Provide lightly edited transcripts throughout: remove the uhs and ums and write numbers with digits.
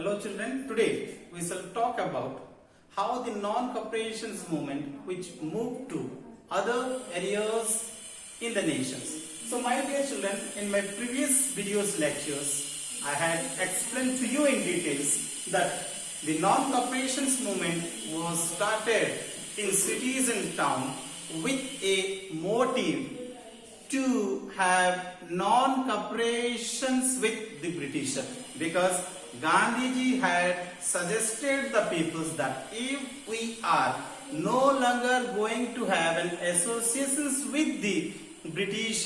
Hello children, today we shall talk about how the non-cooperations movement which moved to other areas in the nations. So my dear children, in my previous videos lectures, I had explained to you in details that the non-cooperations movement was started in cities and towns with a motive to have non-cooperations with the British, because Gandhiji had suggested the peoples that if we are no longer going to have an associations with the British,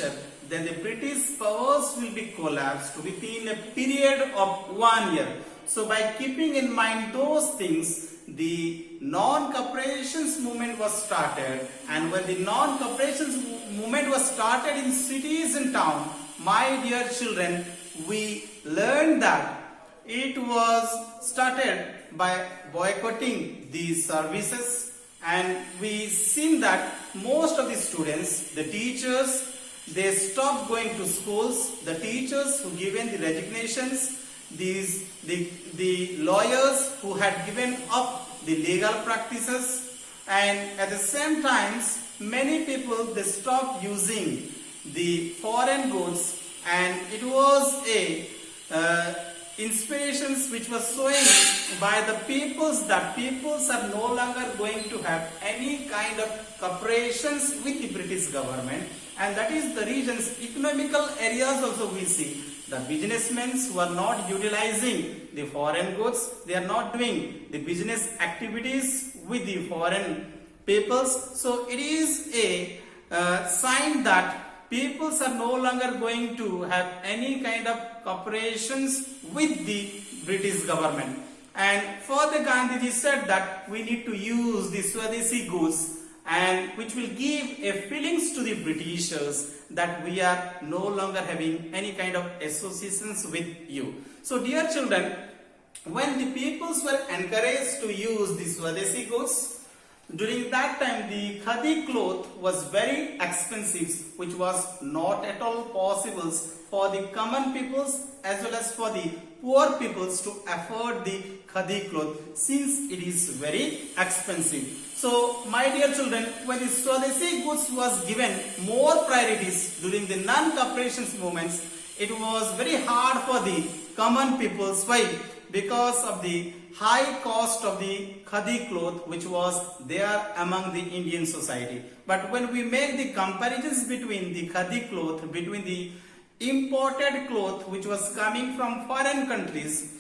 then the British powers will be collapsed within a period of 1 year. So by keeping in mind those things, the non-cooperations movement was started, and when the non-cooperations movement was started in cities and towns, my dear children, we learned that it was started by boycotting these services, and we seen that most of the students, the teachers, they stopped going to schools. The teachers who given the resignations, the lawyers who had given up the legal practices, and at the same time many people, they stopped using the foreign goods, and it was a inspirations which was showing by the peoples that peoples are no longer going to have any kind of cooperations with the British government. And that is the reasons, economical areas also we see the businessmen who are not utilizing the foreign goods, they are not doing the business activities with the foreign peoples. So it is a sign that peoples are no longer going to have any kind of cooperations with the British government. And further Gandhiji said that we need to use the Swadeshi goods, and which will give a feelings to the Britishers that we are no longer having any kind of associations with you. So dear children, when the peoples were encouraged to use the Swadeshi goods, during that time the khadi cloth was very expensive, which was not at all possible for the common peoples as well as for the poor peoples to afford the khadi cloth, since it is very expensive. So my dear children, when the Swadeshi goods was given more priorities during the non-cooperations movements, it was very hard for the common peoples. Why? Because of the high cost of the khadi cloth which was there among the Indian society. But when we make the comparisons between the khadi cloth, between the imported cloth which was coming from foreign countries,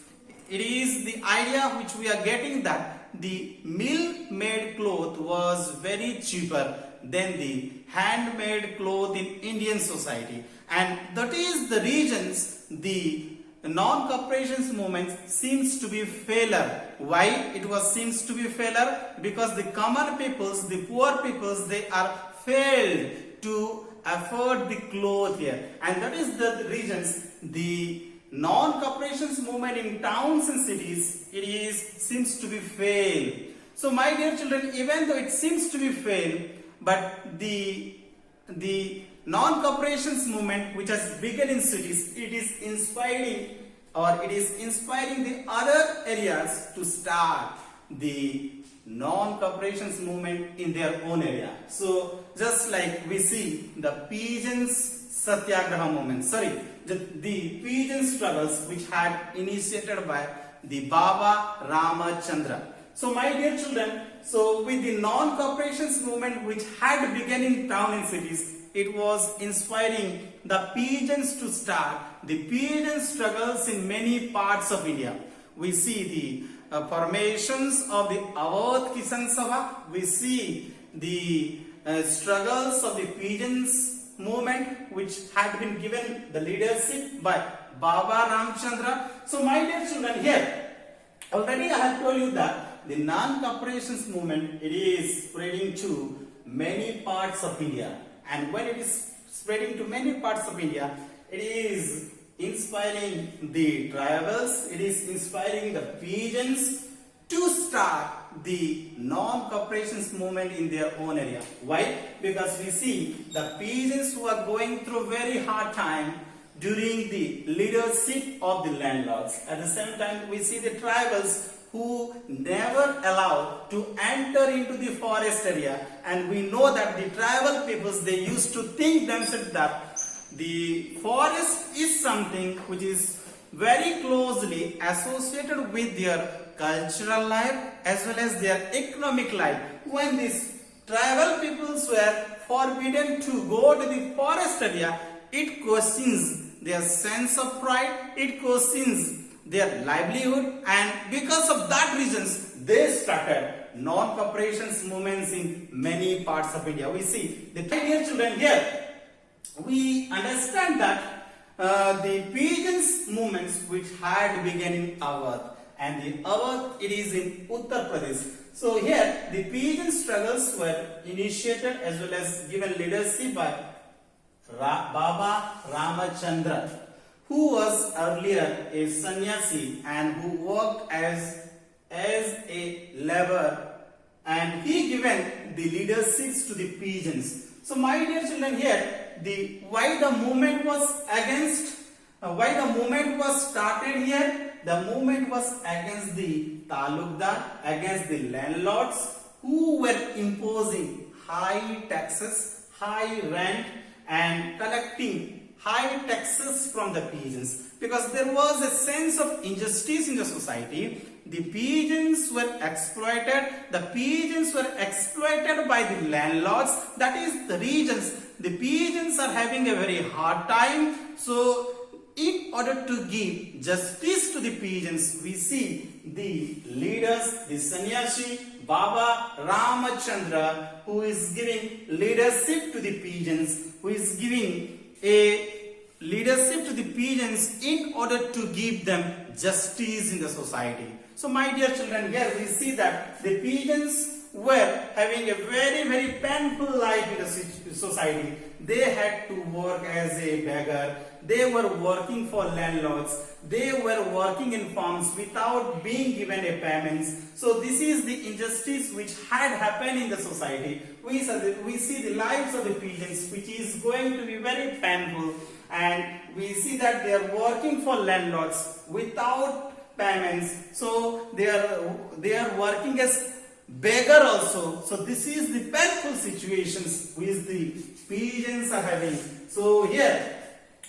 it is the idea which we are getting that the mill-made cloth was very cheaper than the handmade cloth in Indian society. And that is the reasons the non-cooperations movement seems to be failure. Why it was seems to be failure? Because the common peoples, the poor peoples, they are failed to afford the cloth here, and that is the reasons the non-cooperations movement in towns and cities, it is seems to be failed. So my dear children, even though it seems to be failed, but the non-cooperations movement which has begun in cities, it is inspiring the other areas to start the non-cooperations movement in their own area. So just like we see the Peasants Satyagraha movement, the Peasant struggles which had initiated by the Baba Ramachandra. So my dear children, so with the non-cooperations movement which had begun in town and cities, it was inspiring the peasants to start the peasant struggles in many parts of India. We see the formations of the Awadh Kisan Sabha, we see the struggles of the peasants movement which had been given the leadership by Baba Ramchandra. So my dear children, here already I have told you that the non-cooperations movement, it is spreading to many parts of India, and when it is spreading to many parts of India, it is inspiring the tribals, it is inspiring the peasants to start the non-cooperations movement in their own area. Why? Because we see the peasants who are going through very hard time, during the leadership of the landlords. At the same time, we see the tribals who never allowed to enter into the forest area, and we know that the tribal peoples, they used to think themselves that the forest is something which is very closely associated with their cultural life as well as their economic life. When these tribal peoples were forbidden to go to the forest area, it questions their sense of pride, it questions their livelihood, and because of that reasons they started non-cooperation movements in many parts of India. We see the dear children here, we understand that the Peasants movements which had begun in Awadh, and the Awadh, it is in Uttar Pradesh. So here the Peasant struggles were initiated as well as given leadership by Baba Ramachandra, who was earlier a sannyasi and who worked as a laborer, and he given the leaderships to the Peasants. So my dear children here, why the movement was against, why the movement was started here? The movement was against the talukdar, against the landlords who were imposing high taxes, high rent, and collecting high taxes from the peasants, because there was a sense of injustice in the society. The peasants were exploited. The peasants were exploited by the landlords. That is the reasons the peasants are having a very hard time. So in order to give justice to the peasants, we see the leaders, the sannyasi Baba Ramachandra, who is giving leadership to the peasants, who is giving a leadership to the peasants in order to give them justice in the society. So my dear children, here we see that the peasants were having a very painful life in the society. They had to work as a beggar. They were working for landlords. They were working in farms without being given a payments. So this is the injustice which had happened in the society. We see the lives of the peasants, which is going to be very painful, and we see that they are working for landlords without payments. So they are working as beggar also. So this is the painful situations which the peasants are having. So here,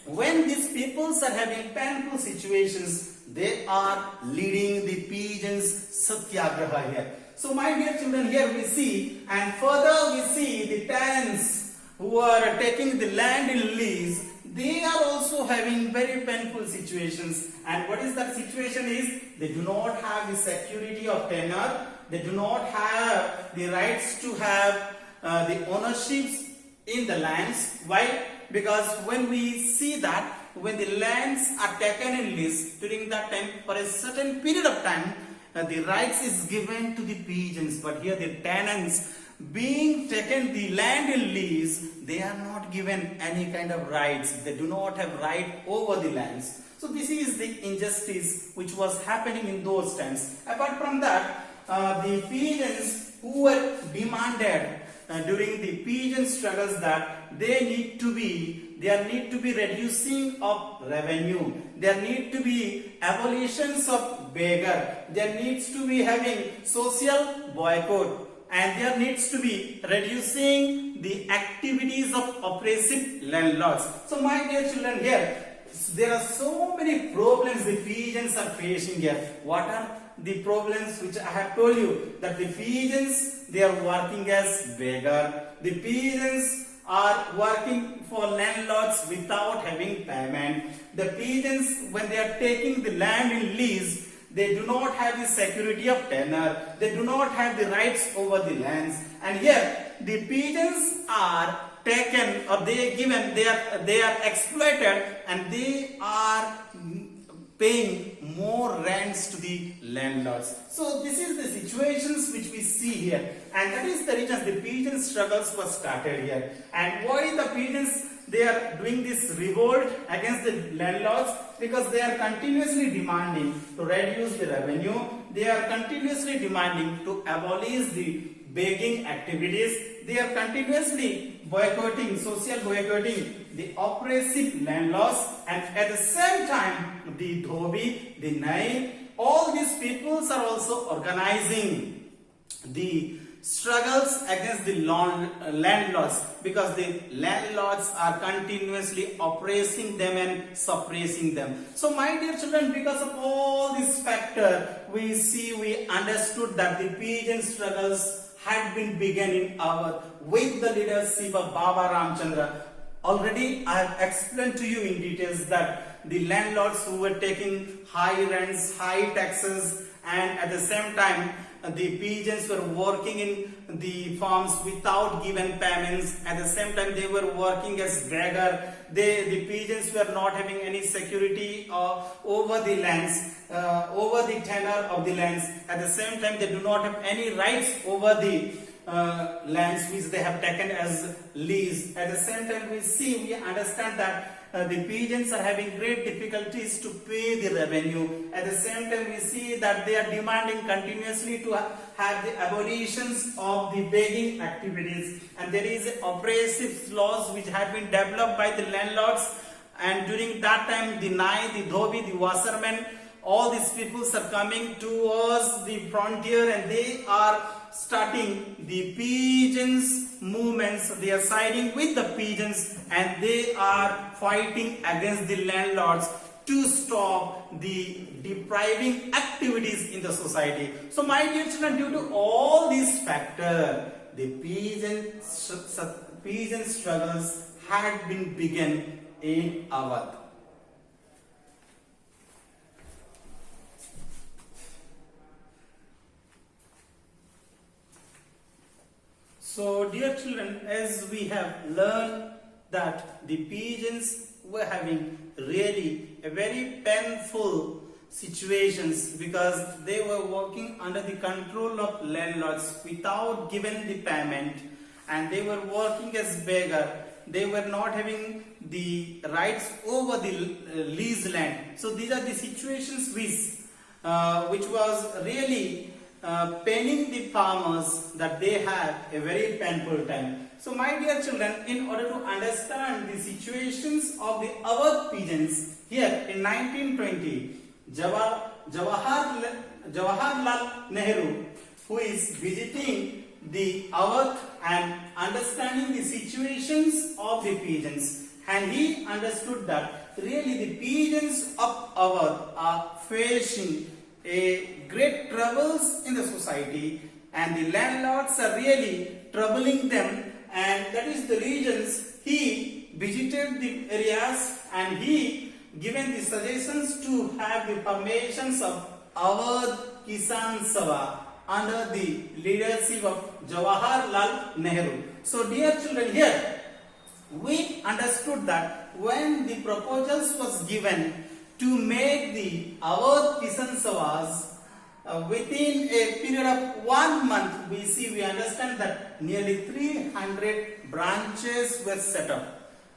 when these peoples are having painful situations, they are leading the peasants satyagraha here. So my dear children, here we see, and further we see the tenants who are taking the land in lease. They are also having very painful situations, and what is that situation is, they do not have the security of tenure. They do not have the rights to have the ownerships in the lands. Why? Because when we see that when the lands are taken in lease during that time for a certain period of time, the rights is given to the peasants, but here the tenants being taken the land in lease, they are not given any kind of rights. They do not have right over the lands. So this is the injustice which was happening in those times. Apart from that, the peasants who were demanded during the peasant struggles that there need to be reducing of revenue, there need to be abolitions of beggar, there needs to be having social boycott, and there needs to be reducing the activities of oppressive landlords. So my dear children, here there are so many problems the peasants are facing here. What are the problems which I have told you? That the peasants, they are working as beggar. The peasants are working for landlords without having payment. The peasants, when they are taking the land in lease, they do not have the security of tenure. They do not have the rights over the lands. And here the peasants are taken, or they are exploited, and they are paying more rents to the landlords. So this is the situations which we see here, and that is the reason the peasant struggles were started here. And why the peasants, they are doing this revolt against the landlords? Because they are continuously demanding to reduce the revenue. They are continuously demanding to abolish the begging activities. they are continuously boycotting, social boycotting the oppressive landlords, and at the same time the Dhobi, the Nai, all these peoples are also organizing the struggles against the landlords, because the landlords are continuously oppressing them and suppressing them. So my dear children, because of all these factors, we understood that the peasant struggles had been begun in Awadh with the leadership of Baba Ramchandra. Already I have explained to you in details that the landlords who were taking high rents, high taxes, and at the same time the peasants were working in the farms without given payments. At the same time they were working as beggar. The peasants were not having any security over the lands, over the tenure of the lands. At the same time they do not have any rights over the lands which they have taken as lease. At the same time we understand that the peasants are having great difficulties to pay the revenue. At the same time we see that they are demanding continuously to have the abolitions of the begging activities, and there is oppressive laws which have been developed by the landlords, and during that time the Nai, the Dhobi, the washermen, all these peoples are coming towards the frontier and they are starting the peasants movements. They are siding with the peasants and they are fighting against the landlords to stop the depriving activities in the society. So my dear children, due to all these factors, the peasant struggles had been begun in Awadh. So dear children, as we have learned that the peasants were having really a very painful situations because they were working under the control of landlords without giving the payment, and they were working as beggar. They were not having the rights over the lease land. So these are the situations which was really paining the farmers, that they had a very painful time. So my dear children, in order to understand the situations of the Awadh peasants, here in 1920, Jawaharlal Nehru, who is visiting the Awadh and understanding the situations of the peasants, and he understood that really the peasants of Awadh are facing a great troubles in the society, and the landlords are really troubling them, and that is the reasons he visited the areas and he given the suggestions to have the formations of Awadh Kisan Sabha under the leadership of Jawaharlal Nehru. So dear children, here we understood that when the proposals was given to make the Awadh Kisan Sabhas within a period of 1 month, we understand that nearly 300 branches were set up,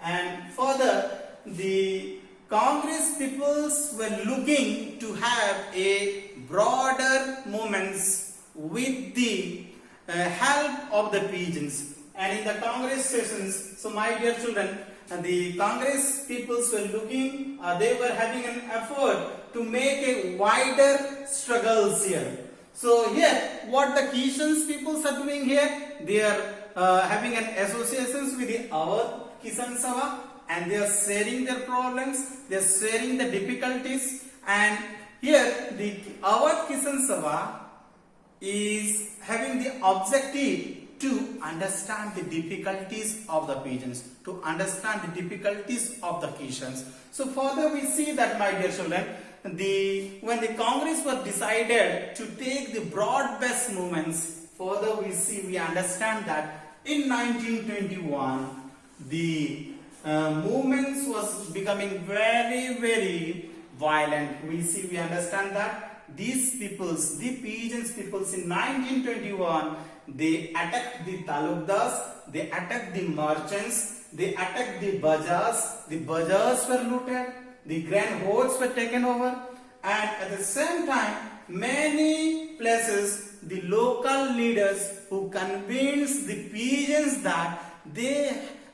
and further the Congress peoples were looking to have a broader movements with the help of the peasants. And in the Congress sessions, so my dear children, the Congress peoples were looking, they were having an effort to make a wider struggles here. So here, what the Kisan peoples are doing here, they are having an associations with the Awadh Kisan Sabha, and they are sharing their problems, they are sharing the difficulties, and here the Awadh Kisan Sabha is having the objective to understand the difficulties of the peasants, to understand the difficulties of the Kisans. So further we see that, my dear children, when the Congress was decided to take the broad-based movements, further we understand that in 1921 the movements was becoming very, very violent. We understand that these peoples, the peasants peoples in 1921, they attacked the talukdars, they attacked the merchants, they attacked the bazaars were looted, the grand hoards were taken over, and at the same time many places the local leaders who convinced the peasants that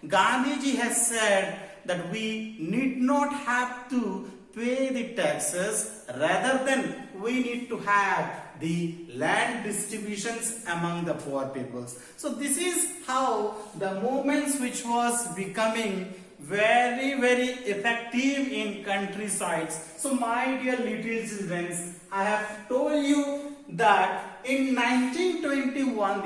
Gandhiji has said that we need not have to pay the taxes, rather than we need to have the land distributions among the poor peoples. So this is how the movements which was becoming very effective in countrysides. So my dear little children, I have told you that in 1921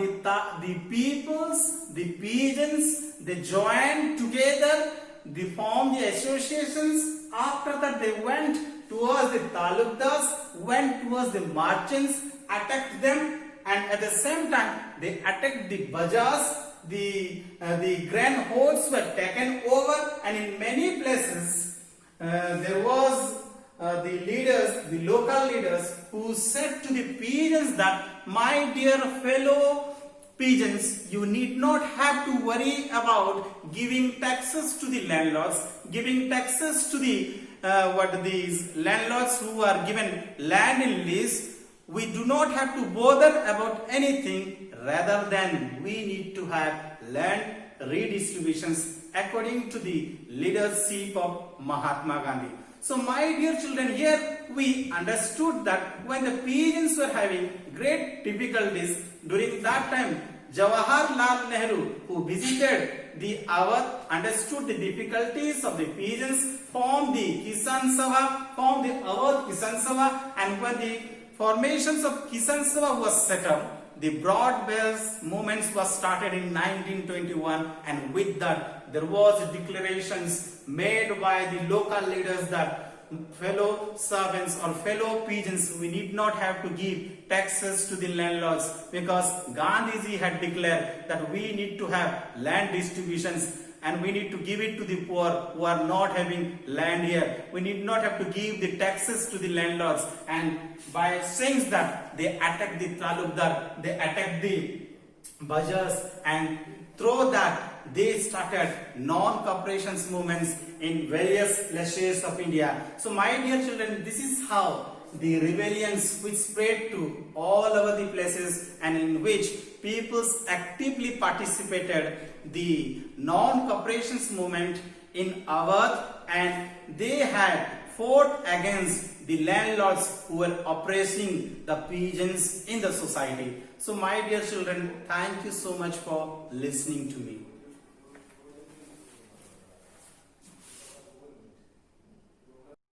the peoples, the peasants, they joined together, they formed the associations. After that they went towards the talukdars, went towards the merchants, attacked them, and at the same time they attacked the bazaars. The grain hoards were taken over, and in many places there was the leaders, the local leaders, who said to the peasants that, my dear fellow peasants, you need not have to worry about giving taxes to the landlords, giving taxes to the these landlords who are given land in lease. We do not have to bother about anything, rather than we need to have land redistributions according to the leadership of Mahatma Gandhi. So my dear children, here we understood that when the peasants were having great difficulties, during that time Jawaharlal Nehru, who visited the Awadh, understood the difficulties of the peasants, formed the Kisan Sabha, formed the Awadh Kisan Sabha, and when the formations of Kisan Sabha was set up, the broad-based movements was started in 1921, and with that there was declarations made by the local leaders that fellow servants or fellow peasants, we need not have to give taxes to the landlords, because Gandhiji had declared that we need to have land distributions and we need to give it to the poor who are not having land here. We need not have to give the taxes to the landlords. And by saying that, they attacked the talukdar, they attacked the bazaars, and through that they started non-cooperations movements in various places of India. So my dear children, this is how the rebellions which spread to all over the places, and in which peoples actively participated the non-cooperations movement in Awadh, and they had fought against the landlords who were oppressing the peasants in the society. So my dear children, thank you so much for listening to me.